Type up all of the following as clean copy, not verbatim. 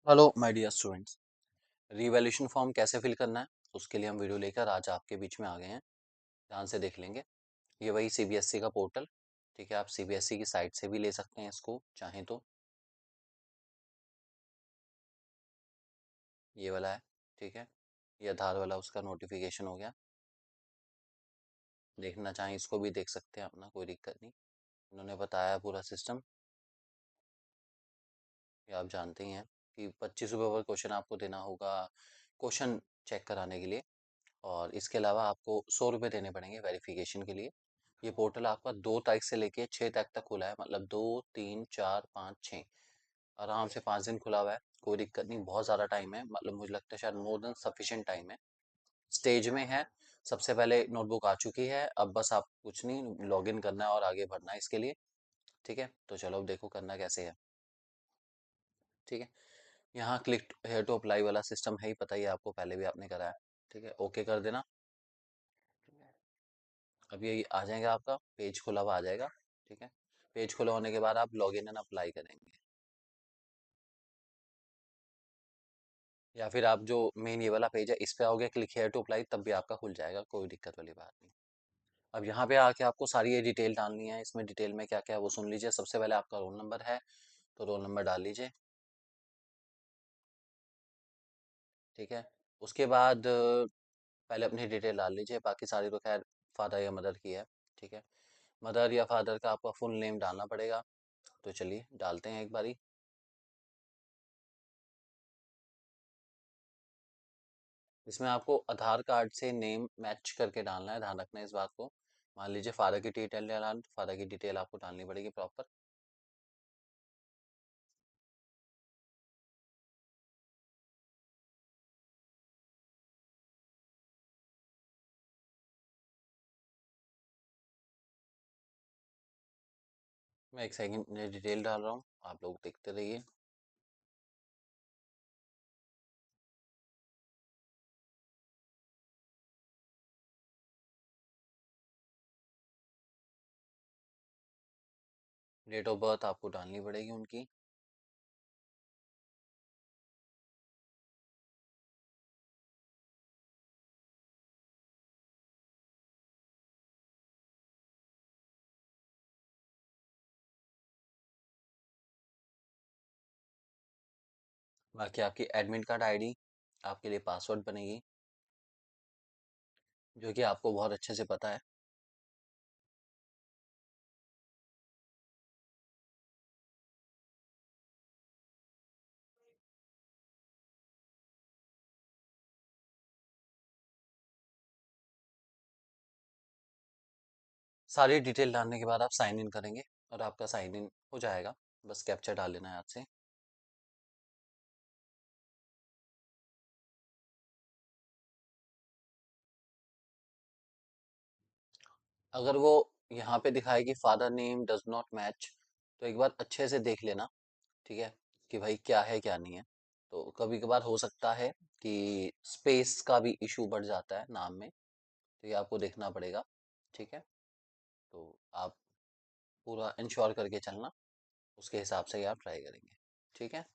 Hello my dear students. Revaluation form कैसे fill करना है उसके लिए हम वीडियो लेकर आज आपके बीच में आ गए हैं। ध्यान से देख लेंगे। ये वही सीबीएसई का पोर्टल। ठीक है, आप सीबीएसई की साइट से भी ले सकते हैं इसको चाहें तो। ये वाला है। ठीक है, ये आधार वाला उसका नोटिफिकेशन हो गया। देखना चाहें इसको भी देख सकते हैं अपना, कोई दिक्कत नहीं। उन्होंने बताया पूरा सिस्टम। ये आप जानते ही हैं कि 25 रुपये पर क्वेश्चन आपको देना होगा क्वेश्चन चेक कराने के लिए। और इसके अलावा आपको 100 रुपये देने पड़ेंगे वेरिफिकेशन के लिए। ये पोर्टल आपका 2 तारीख से लेके 6 तारीख तक खुला है, मतलब 2, 3, 4, 5, 6 आराम से 5 दिन खुला हुआ है। कोई दिक्कत नहीं, बहुत ज़्यादा टाइम है, मतलब मुझे लगता है शायद मोर देन सफिशिएंट टाइम है। स्टेज में है। सबसे पहले नोटबुक आ चुकी है, अब बस आप कुछ नहीं, लॉगिन करना है और आगे बढ़ना है इसके लिए। ठीक है, तो चलो अब देखो करना कैसे है। ठीक है, यहाँ क्लिक हेयर टू अप्लाई वाला सिस्टम है ही, पता ही है आपको, पहले भी आपने करा है। ठीक है, ओके कर देना। अब ये आ जाएगा, आपका पेज खुला हुआ आ जाएगा। ठीक है, पेज खुला होने के बाद आप लॉगिन एंड अप्लाई करेंगे, या फिर आप जो मेन ये वाला पेज है इस पे आओगे, क्लिक हेयर टू अप्लाई, तब भी आपका खुल जाएगा, कोई दिक्कत वाली बात नहीं। अब यहाँ पे आके आपको सारी ये डिटेल डालनी है। इसमें डिटेल में क्या क्या है वो सुन लीजिए। सबसे पहले आपका रोल नंबर है, तो रोल नंबर डाल लीजिए। ठीक है, उसके बाद पहले अपनी डिटेल डाल लीजिए, बाकी सारी तो खैर फादर या मदर की है। ठीक है, मदर या फादर का आपका फुल नेम डालना पड़ेगा। तो चलिए डालते हैं एक बारी। इसमें आपको आधार कार्ड से नेम मैच करके डालना है, ध्यान रखना है इस बात को। मान लीजिए फादर की डिटेल डालना, फादर की डिटेल आपको डालनी पड़ेगी प्रॉपर। मैं एक सेकंड डिटेल डाल रहा हूँ, आप लोग देखते रहिए। डेट ऑफ बर्थ आपको डालनी पड़ेगी उनकी। बाकी आपकी एडमिट कार्ड आईडी आपके लिए पासवर्ड बनेगी, जो कि आपको बहुत अच्छे से पता है। सारी डिटेल डालने के बाद आप साइन इन करेंगे और आपका साइन इन हो जाएगा। बस कैप्चर डाल लेना है हाथ से। अगर वो यहाँ पे दिखाए कि father name does not match, तो एक बार अच्छे से देख लेना। ठीक है, कि भाई क्या है क्या नहीं है। तो कभी कभार हो सकता है कि स्पेस का भी इशू बढ़ जाता है नाम में, तो ये आपको देखना पड़ेगा। ठीक है, तो आप पूरा इंश्योर करके चलना, उसके हिसाब से ही आप ट्राई करेंगे। ठीक है,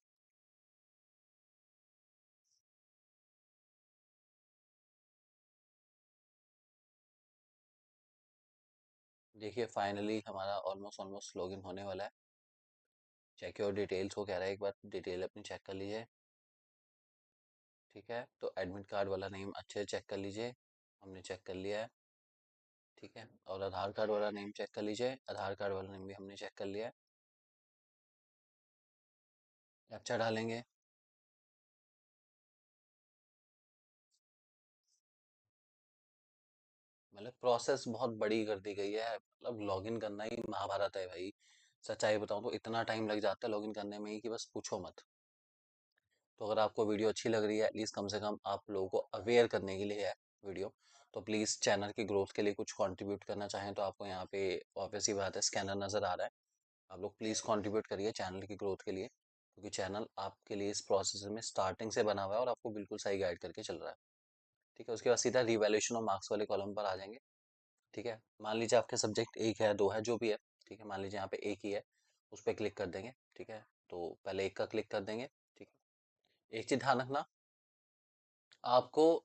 देखिए फाइनली हमारा ऑलमोस्ट ऑलमोस्ट लॉगिन होने वाला है। चेक योर डिटेल्स को कह रहा है, एक बार डिटेल अपनी चेक कर लीजिए। ठीक है, तो एडमिट कार्ड वाला नेम अच्छे से चेक कर लीजिए, हमने चेक कर लिया है। ठीक है, और आधार कार्ड वाला नेम चेक कर लीजिए, आधार कार्ड वाला नेम भी हमने चेक कर लिया है। कैप्चा डालेंगे। मतलब प्रोसेस बहुत बड़ी कर दी गई है, मतलब लॉगिन करना ही महाभारत है भाई। सच्चाई बताऊं तो इतना टाइम लग जाता है लॉगिन करने में ही कि बस पूछो मत। तो अगर आपको वीडियो अच्छी लग रही है, एटलीस्ट कम से कम आप लोगों को अवेयर करने के लिए है वीडियो, तो प्लीज़ चैनल की ग्रोथ के लिए कुछ कंट्रीब्यूट करना चाहें तो आपको यहाँ पे ऑब्वियस ही बात है स्कैनर नज़र आ रहा है। आप लोग प्लीज़ कंट्रीब्यूट करिए चैनल की ग्रोथ के लिए, क्योंकि चैनल आपके लिए इस प्रोसेस में स्टार्टिंग से बना हुआ है और आपको बिल्कुल सही गाइड करके चल रहा है। ठीक है, उसके बाद सीधा रिवैल्यूएशन और मार्क्स वाले कॉलम पर आ जाएंगे। ठीक है, मान लीजिए आपके सब्जेक्ट एक है, दो है, जो भी है। ठीक है, मान लीजिए यहाँ पे एक ही है, उस पर क्लिक कर देंगे। ठीक है, तो पहले एक का क्लिक कर देंगे। ठीक है, एक चीज ध्यान रखना, आपको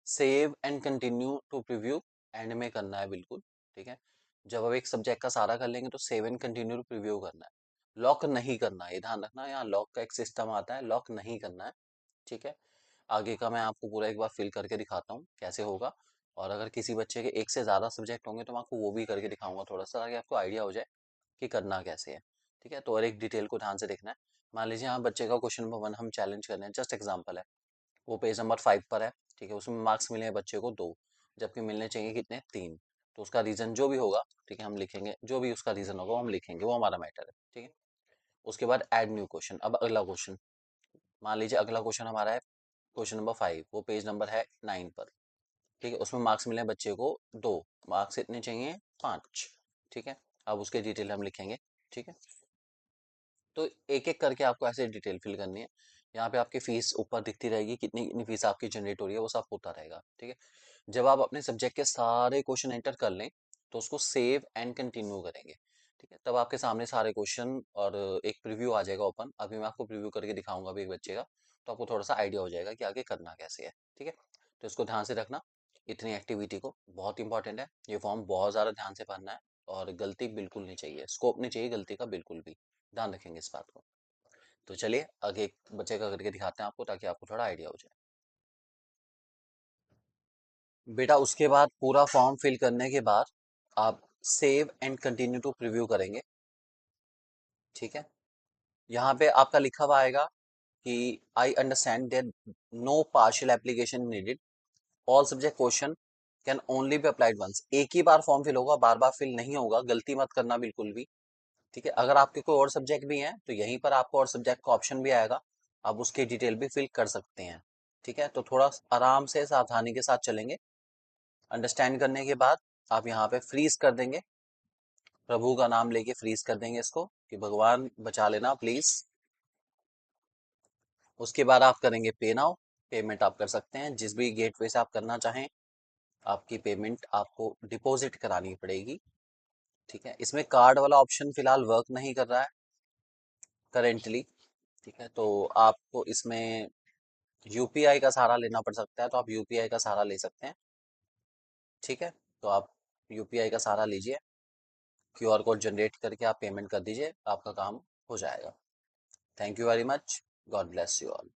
save and continue to preview end में करना है बिल्कुल। ठीक है, जब आप एक सब्जेक्ट का सारा कर लेंगे तो save and continue to preview करना है, लॉक नहीं करना है, ये ध्यान रखना। यहाँ लॉक का एक सिस्टम आता है, लॉक नहीं करना है। ठीक है, आगे का मैं आपको पूरा एक बार फिल करके दिखाता हूँ कैसे होगा। और अगर किसी बच्चे के एक से ज्यादा सब्जेक्ट होंगे तो मैं आपको वो भी करके दिखाऊंगा थोड़ा सा, ताकि आपको आइडिया हो जाए कि करना कैसे है। ठीक है, तो और एक डिटेल को ध्यान से देखना है। मान लीजिए यहाँ बच्चे का क्वेश्चन नंबर 1 हम चैलेंज कर रहे हैं, जस्ट एग्जाम्पल है, वो पेज नंबर 5 पर है। ठीक है, उसमें मार्क्स मिले हैं बच्चे को 2, जबकि मिलने चाहिए कितने, 3। तो उसका रीजन जो भी होगा, ठीक है, हम लिखेंगे, जो भी उसका रीजन होगा वो हम लिखेंगे, वो हमारा मैटर है। ठीक है, उसके बाद ऐड न्यू क्वेश्चन। अब अगला क्वेश्चन, मान लीजिए अगला क्वेश्चन हमारा है क्वेश्चन नंबर 5, वो पेज नंबर है 9 पर। ठीक है, उसमें मार्क्स मिले हैं बच्चे को 2, मार्क्स इतने चाहिए 5। ठीक है, अब उसके डिटेल हम लिखेंगे। ठीक है, तो एक एक करके आपको ऐसे डिटेल फिल करनी है। यहाँ पे आपकी फीस ऊपर दिखती रहेगी, कितनी कितनी फीस आपकी जनरेट हो रही है, वो सब होता रहेगा। ठीक है, जब आप अपने सब्जेक्ट के सारे क्वेश्चन एंटर कर लें तो उसको सेव एंड कंटिन्यू करेंगे। ठीक है, तब आपके सामने सारे क्वेश्चन और एक प्रीव्यू आ जाएगा ओपन। अभी मैं आपको प्रीव्यू करके दिखाऊंगा अभी एक बच्चे का, तो आपको थोड़ा सा आइडिया हो जाएगा कि आगे करना कैसे है। ठीक है, तो इसको ध्यान से रखना, इतनी एक्टिविटी को, बहुत इंपॉर्टेंट है ये फॉर्म, बहुत ज़्यादा ध्यान से पढ़ना है। और गलती बिल्कुल नहीं चाहिए, स्कोप नहीं चाहिए गलती का बिल्कुल भी, ध्यान रखेंगे इस बात को। तो चलिए आगे एक बच्चे का करके दिखाते हैं आपको, ताकि आपको थोड़ा आइडिया हो जाए। बेटा उसके बाद पूरा फॉर्म फिल करने के बाद आप save and continue to preview करेंगे। ठीक है, यहाँ पे आपका लिखा हुआ आएगा कि I understand that no partial application needed, all subject question can only be applied once. एक ही बार फॉर्म फिल होगा, बार बार फिल नहीं होगा, गलती मत करना बिल्कुल भी। ठीक है, अगर आपके कोई और सब्जेक्ट भी हैं तो यहीं पर आपको और सब्जेक्ट का ऑप्शन भी आएगा, आप उसकी डिटेल भी फिल कर सकते हैं। ठीक है, तो थोड़ा आराम से सावधानी के साथ चलेंगे। अंडरस्टैंड करने के बाद आप यहाँ पे फ्रीज कर देंगे, प्रभु का नाम लेके फ्रीज कर देंगे इसको कि भगवान बचा लेना प्लीज। उसके बाद आप करेंगे पे नाउ, पेमेंट आप कर सकते हैं जिस भी गेटवे से आप करना चाहें। आपकी पेमेंट आपको डिपॉजिट करानी पड़ेगी। ठीक है, इसमें कार्ड वाला ऑप्शन फिलहाल वर्क नहीं कर रहा है करेंटली। ठीक है, तो आपको इसमें यूपीआई का सहारा लेना पड़ सकता है, तो आप यूपीआई का सहारा ले सकते हैं। ठीक है, तो आप यूपीआई का सहारा लीजिए, क्यूआर कोड जनरेट करके आप पेमेंट कर दीजिए, आपका काम हो जाएगा। Thank you very much, God bless you all.